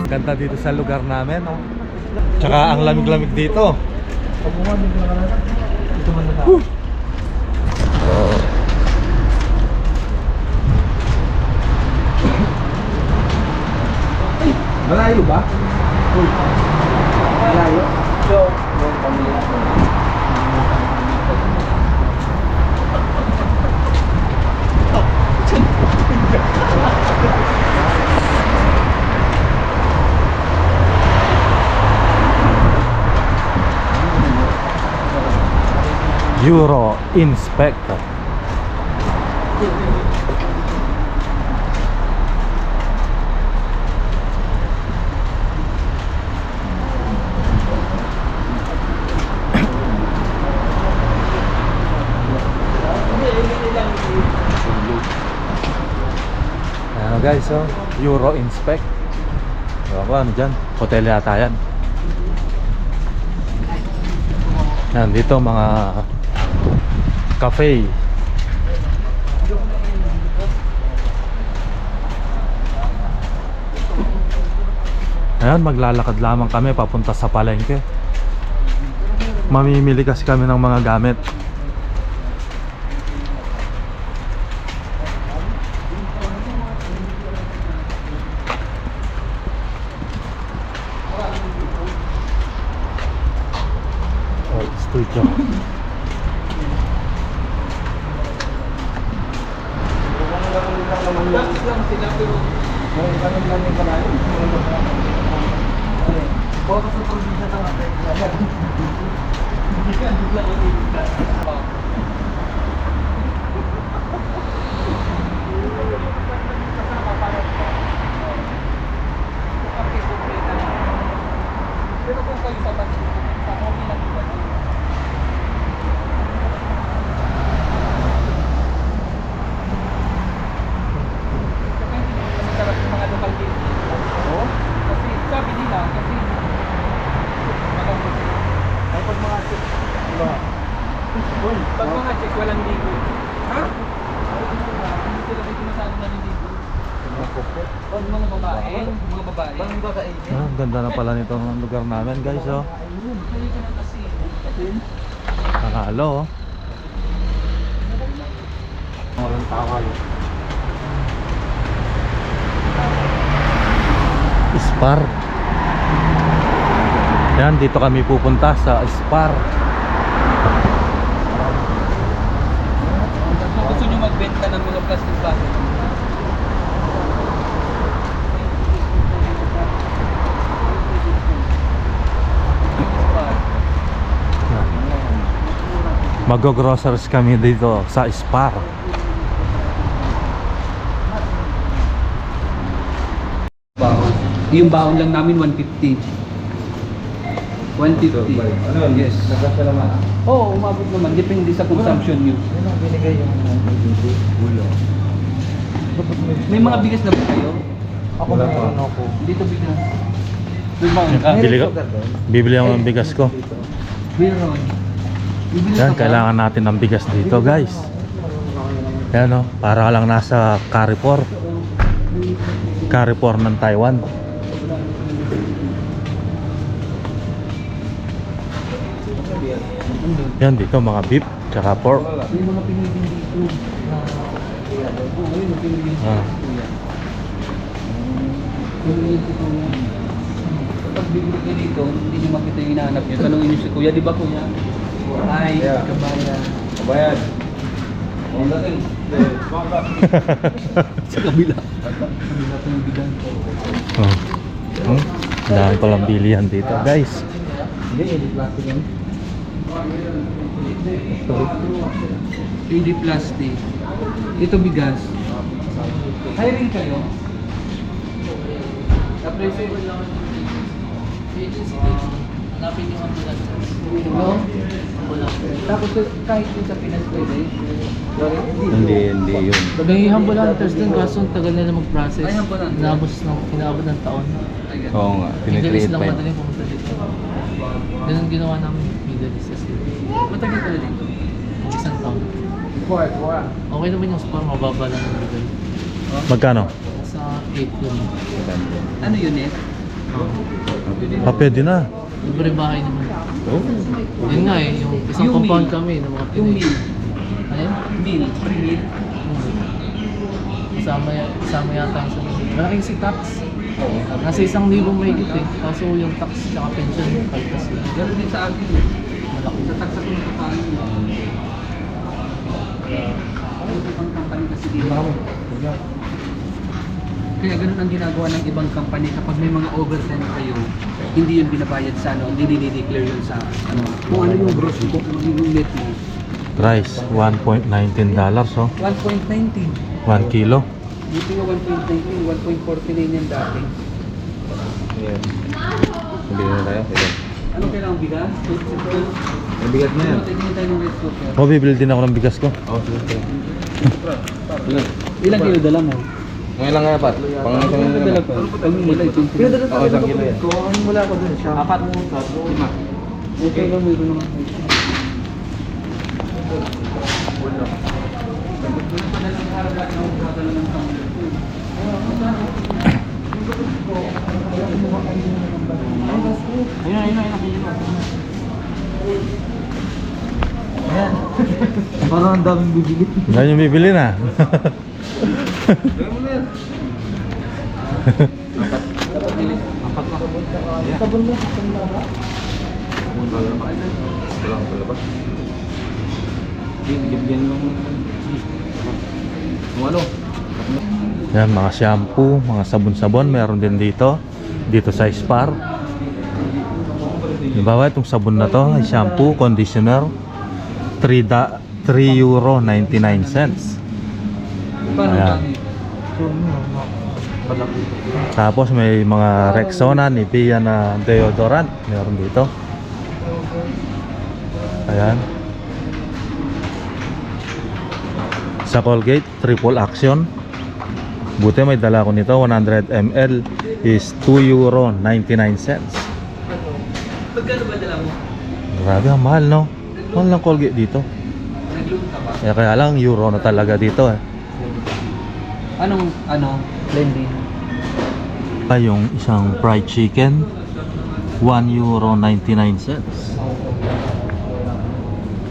Ganda dito sa lugar namin, no? Tsaka ang lamig-lamig dito. Malayo ba? Malayo? So, yung pamilya ko. Euro Inspector. Ano guys, so Euro Inspect. Ewan ko ano dyan, hotel yata yan. Yan, dito mga cafe. Ayan, maglalakad lamang kami papunta sa palengke. Mamimili kasi kami ng mga gamit. Studio. Pero kung kayo sa basit, sa home lang iba. Sarap yung mga local game. Oo? Kasi sabi nila, kasi ay pag mga check, pag mga check, walang ligo. Ha? Hindi sila dito masyado naliligo. Pag mga babae, Ah, ganda na pala nito ng lugar namin guys, oh. Nakalo, oh. Walang tawal. Spar. Yan, dito kami pupunta sa Spar. Kung gusto nyo magbenta ng mga plastic bag, Mag-groceries kami dito sa Spar. baon. Yung baon lang namin 150. 150. Ano yun? Yes. Nagkasya naman. Oo, umabot naman. Depende sa consumption nyo. Yan ang binigay yung agency. Ulo. May mga bigas na ba kayo? Ako Wala meron pa. ako. Dito bigas. May baon ka? Bili ko. Bibili ako ng bigas ko. Meron. Bibili Yan, ka ba? kailangan natin ng bigas dito guys. Yan, oh, para lang nasa Carrefour. Carrefour ng Taiwan. Yan, dito mga beef tsaka pork. May mga pinigin dito na... Oo, ayun, yung pinigin dito. Ah. Pinigin dito yan. Kapag bibili kayo dito, hindi nyo makita yung hinahanap nyo. Tanungin nyo si kuya, di ba kuya? Ay, Yeah. kabayan. Kabayan. Ang dating. Sa kabila. Kabila po yung bigan. Oh. Hmm? Dami palang bilihan dito guys. Hindi, hindi plastic yan. Hindi plastic. Ito bigas. Hiring kayo? Appreciate lang. Agency kayo. Hanapin yung ambulansas. No? Tapos kahit din sa Pinas pwede? Hindi yun. May ambulanters din kaso ang tagal nila mag-process. Ay, ambulanters. Inaabot ng taon. Oo nga, Middle East lang madali pumunta dito. Yan ang ginawa namin Middle East kasi Matagal ka na dito? isang taon. Okay naman yung score, mababa lang ang bigay. Magkano? Sa 8 yun. Ano yun eh? Pwede na. Libre bahay naman. Oh. Yun nga eh, yung isang Yung compound meal. kami ng mga Yung Pinoy. meal. Ayun? Meal. Free meal. Kasama yata yung sa malaking si tax. Oo. Nasa 1,000 mahigit eh. Kaso yung tax tsaka pension, kaltas lang. Gano'n din sa akin. Malaki. Tatagsa ko ng kapain. Ano ibang company kasi dito? Kaya ganun ang ginagawa ng ibang company kapag may mga overtime kayo, hindi yun binabayad sa ano, hindi dinideclare yun sa ano. Kung ano yung gross mo, yung net mo. Price, $1.19 oh. 1.19. 1 kilo. Dito yung 1.19, 1.49 yan dati. Yes. Hindi na tayo. Ito. Anong kailangang bigas? May bigat na yan. Tingin tayo ng rice cooker. Oh, bibili din ako ng bigas ko. Oo, sige. Ilang kilo dala mo? Ngayon lang nga, Pat. Pang isang Ilang dala ko? Pag nila, 20. Oo, isang kilo yan. Wala ko dun siya. 4. 5. Okay lang, meron naman. Ayan. Parang ang daming bibili. Yan yung bibili na. Gawin mo na yan. Apat na. Sabon mo. Wala kang palabas. Bigyan lang mo. Ano? Yan, mga shampoo, mga sabon-sabon, meron din dito. Dito sa Spar. Diba itong sabon na to, ay shampoo, conditioner, €3.99. Ayan. Tapos may mga Rexona, Nivea na deodorant, meron dito. Ayan. Sa Colgate, triple action. Buti may dala ko nito, 100 ml is €2.99. Pagkano ba dala mo? Grabe, ang mahal no? Mahal ng Colgate dito. Nag-loan ka ba? Kaya lang euro na talaga dito eh. Anong, blending? Ay, yung isang fried chicken, €1.99.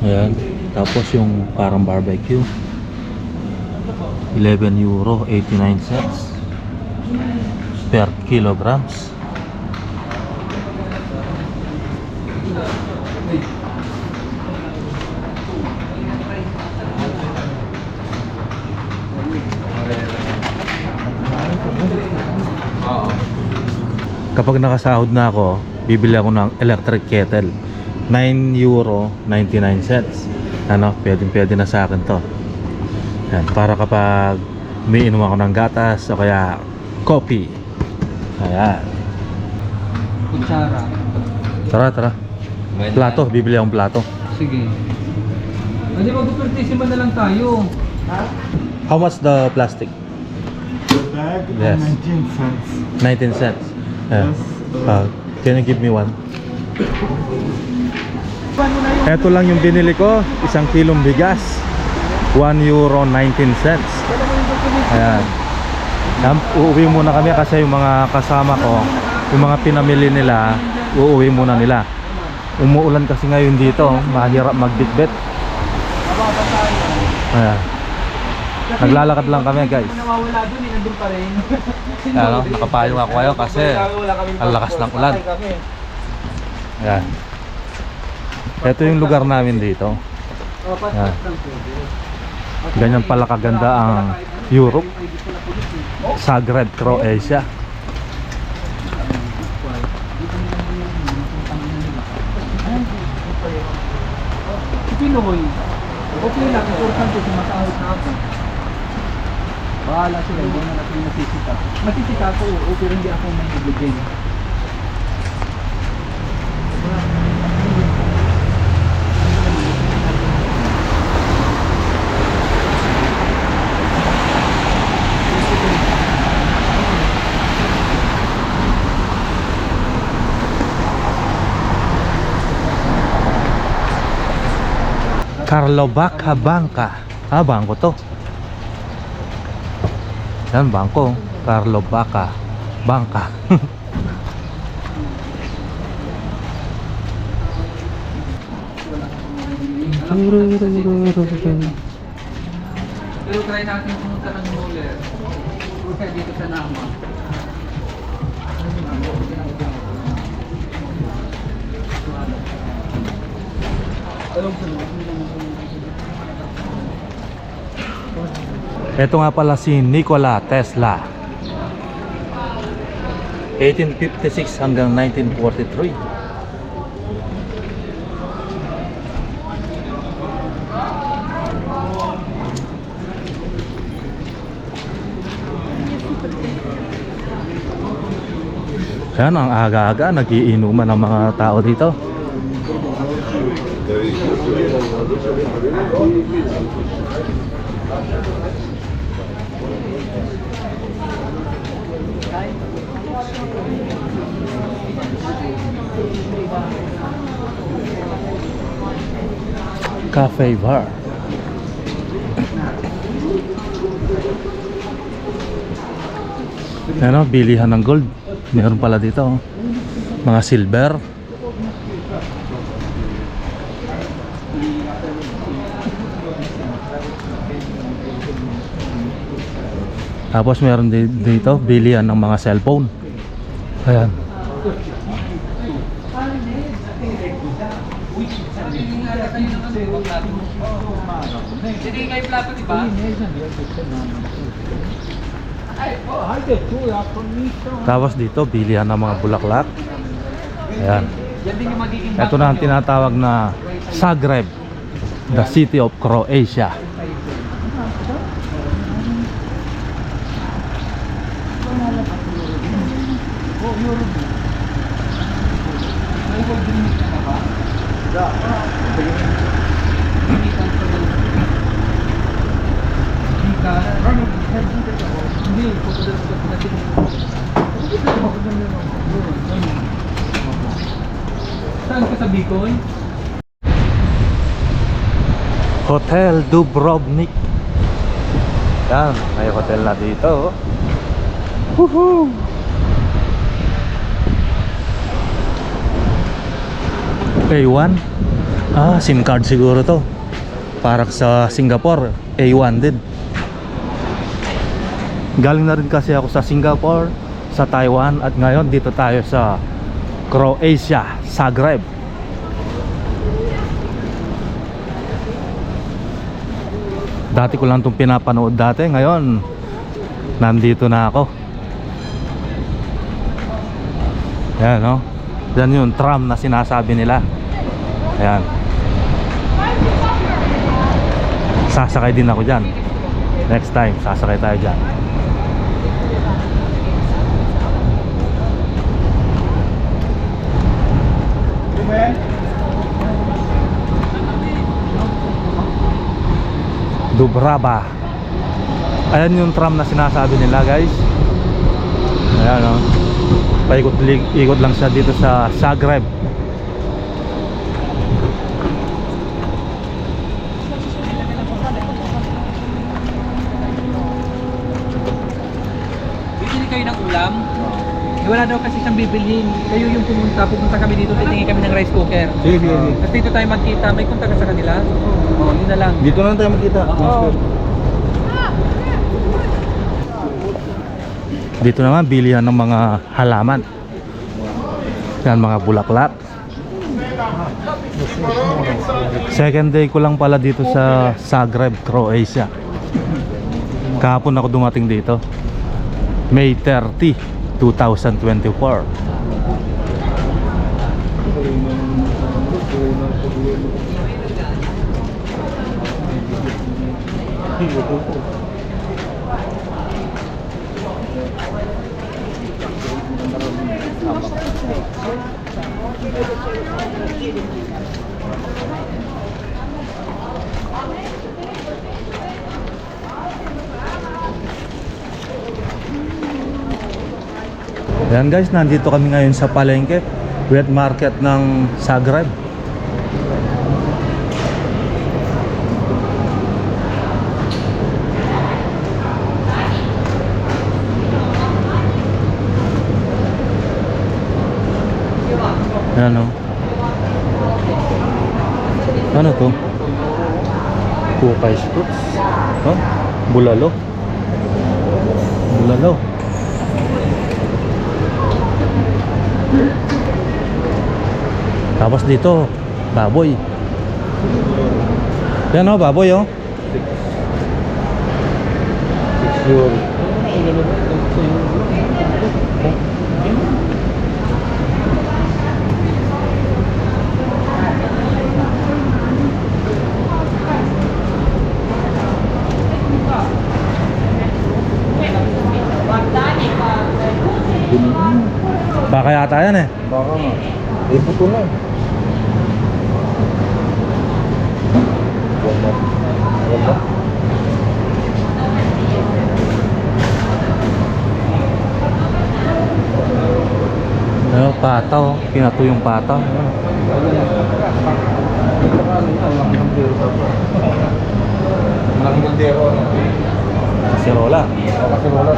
Ayan. Tapos yung parang barbecue, €11.89 per kilograms. Oo. Kapag nakasahod na ako, bibili ako ng electric kettle, €9.99. Ano, pwede na sa akin to. Yan, para kapag umiinom ako ng gatas o kaya coffee. Ayan. Kutsara. Tara. Plato, bibili akong plato. Sige. Hindi, mag-pertissima na lang tayo. Ha? How much the plastic? Bag Yes. 19 cents. 19 cents. Ayan. Yes. Can you give me one? Ito lang yung binili ko, 1 kilong bigas, €1.19. Ayan. Yan, uuwi muna kami kasi yung mga kasama ko, yung mga pinamili nila, uuwi muna nila. Umuulan kasi ngayon dito, mahirap magbitbit. Ayan. Naglalakad lang kami guys. Nawawala dun, nandun pa rin. Ano, nakapayong ako ngayon kasi ang lakas ng ulan. Ayan. Ito yung lugar namin dito. Yan. Ganyan pala kaganda ang Europe. Zagreb, Croatia. Pinoy. Okay lang, importante sumasahod na ako. Bahala sila, hindi na natin nasisita. Masisita ako, oo, pero hindi ako may ibigay. Karlovac Banka. Bangko to. Yan, bangko. Karlovac Banka. Pero try natin pumunta ng Muller. Kaya dito sa Nama. Ito nga pala si Nikola Tesla. 1856 hanggang 1943. Yan, ang aga-aga nagiinuman ng mga tao dito. Cafe bar. Ano, bilihan ng gold. Meron pala dito, oh. Mga silver. Tapos meron dito bilihan ng mga cellphone. Ayan. Hindi kayo plato, di ba? Tapos dito bilihan ng mga bulaklak. Ayan. Yan din yung magiging Ito na ang tinatawag na Zagreb, the city of Croatia. Saan ka sa Bicol? Hotel Dubrovnik. Yan, may hotel na dito. Woohoo! A1? Ah, SIM card siguro to. Para sa Singapore, A1 din. Galing na rin kasi ako sa Singapore, sa Taiwan, at ngayon dito tayo sa Croatia, Zagreb. Dati ko lang itong pinapanood dati, ngayon nandito na ako. Ayan, no? Yan yung tram na sinasabi nila. Ayan. Sasakay din ako dyan. Next time, sasakay tayo dyan. Dubrava. Ayan yung tram na sinasabi nila, guys. Ayan, no? Paikot lang siya dito sa Zagreb. Bibili kayo ng ulam? Wala daw kasi siyang bibilhin. Kayo yung pupunta kami dito, titingin kami ng rice cooker. Sige, sige, sige. At dito tayo magkita, may kontak ka sa kanila? Oo, yun na lang. Dito na tayo magkita. Oo. Dito naman bilihan ng mga halaman. Yan, mga bulaklak. Second day ko lang pala dito sa Zagreb, Croatia. Kahapon ako dumating dito, May 30, 2024. Ayan guys, nandito kami ngayon sa palengke, wet market ng Zagreb. Ayan, oh. Ano to? Kukay fruits. Oh, bulalo. Bulalo. Tapos dito, baboy. Yan oh, baboy oh. 6 euro. Baka yata yan eh. Baka nga. Eh, puto na. Wala. Wala. Ano, pata oh. Pinato yung pata. Malaking kaldero, ano? Kasirola. Kasi wala.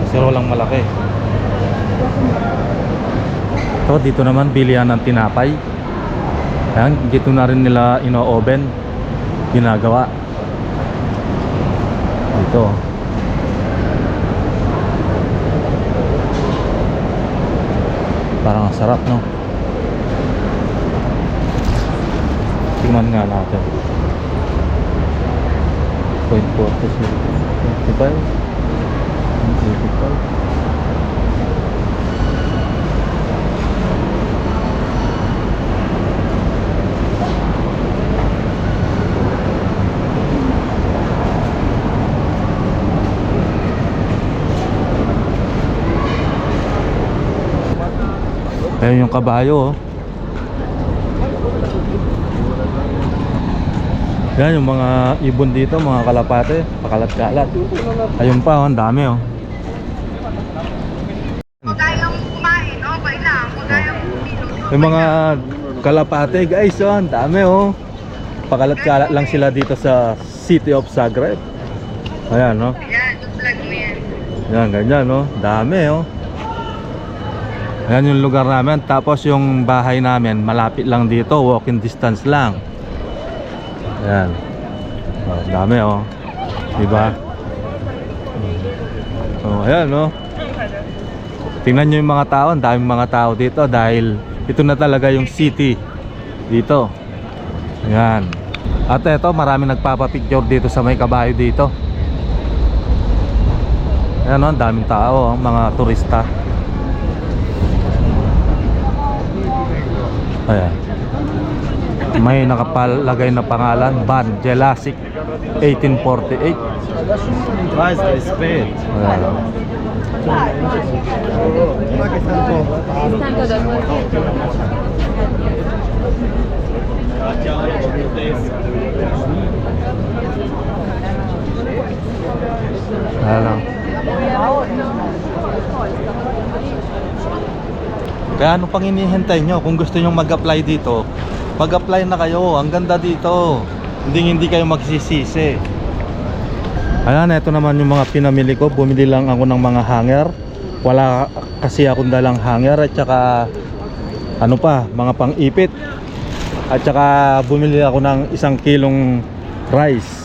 Kasirolang malaki. Ito, dito naman bilihan ng tinapay. Ayan, dito na rin nila ino-oven. Ginagawa. Dito. Parang ang sarap, no? Tingnan nga natin. 0.40 25. Ayun yung kabayo oh. Yan yung mga ibon dito, mga kalapate, pakalat-kalat. Ayun pa oh, ang dami oh. Kung kayang kumain, okay lang. Kung kayang minuto. Yung mga kalapate guys oh, ang dami oh. Pakalat-kalat lang sila dito sa City of Zagreb. Ayan no. Yan, yung vlog mo yan. Yan, ganyan no. Dami oh. Ayan yung lugar namin. Tapos yung bahay namin malapit lang dito, walking distance lang. Ayan. Oh, dami oh. Diba? Oh, ayan no. Tingnan nyo yung mga tao. Ang daming mga tao dito dahil ito na talaga yung city dito. Ayan. At eto, marami nagpapapicture dito sa may kabayo dito. Ayan no, ang daming tao oh, mga turista. Ayan. May nakapalagay na pangalan, Ban Jelassic 1848. Nice, respect. Ayan. Ayan lang. Kaya ano pang hinihintay nyo? Kung gusto nyo mag-apply dito, mag-apply na kayo. Ang ganda dito. Hindi kayo magsisisi. Ayan, ito naman yung mga pinamili ko. Bumili lang ako ng mga hanger. Wala kasi akong dalang hanger. At saka ano pa, mga pang-ipit. At saka bumili ako ng 1 kilong rice.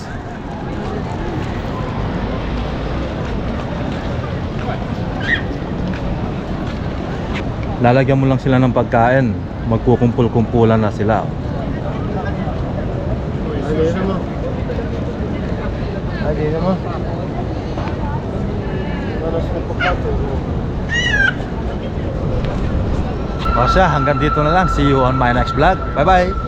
Lalagyan mo lang sila ng pagkain. Magkukumpul-kumpulan na sila. O siya, hanggang dito na lang. See you on my next vlog. Bye bye.